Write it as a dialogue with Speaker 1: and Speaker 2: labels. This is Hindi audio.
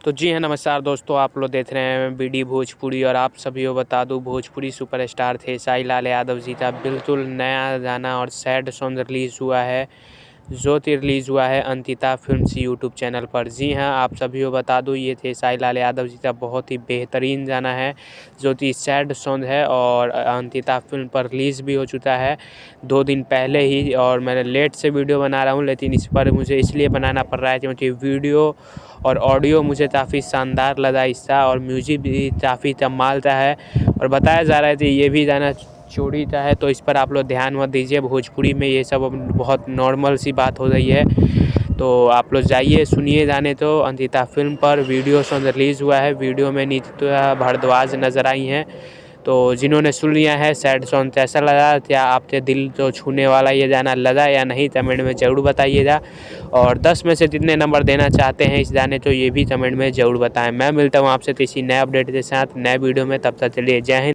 Speaker 1: तो जी हाँ, नमस्कार दोस्तों, आप लोग देख रहे हैं बीडी भोजपुरी। और आप सभी को बता दूं, भोजपुरी सुपरस्टार खेसारी लाल यादव जी का बिल्कुल नया गाना और सैड सॉन्ग रिलीज़ हुआ है, जो कि रिलीज़ हुआ है अंकिता फिल्म्स यूट्यूब चैनल पर। जी हाँ, आप सभी को बता दूं, ये खेसारी लाल यादव जी का बहुत ही बेहतरीन गाना है, जो कि सैड सॉन्ग है और अंकिता फिल्म पर रिलीज़ भी हो चुका है 2 दिन पहले ही। और मैं लेट से वीडियो बना रहा हूँ, लेकिन इस पर मुझे इसलिए बनाना पड़ रहा है क्योंकि वीडियो और ऑडियो मुझे काफ़ी शानदार लगा इसका, और म्यूज़िक भी काफ़ी कमाल का है। और बताया जा रहा है कि ये भी गाना चोरी का है, तो इस पर आप लोग ध्यान मत दीजिए। भोजपुरी में ये सब बहुत नॉर्मल सी बात हो रही है, तो आप लोग जाइए सुनिए गाने। तो अंकिता फिल्म पर वीडियो सॉन्ग रिलीज़ हुआ है, वीडियो में नित्या भारद्वाज नज़र आई हैं। तो जिन्होंने सुन लिया है सैड सॉन्ग, कैसा लगा? क्या आपके दिल को छूने वाला ये गाना लगा या नहीं? कमेंट में ज़रूर बताइएगा। और 10 में से कितने नंबर देना चाहते हैं इस गाने को, ये भी कमेंट में ज़रूर बताएं। मैं मिलता हूँ आपसे किसी नए अपडेट के साथ नए वीडियो में, तब तक चलिए जय हिंद।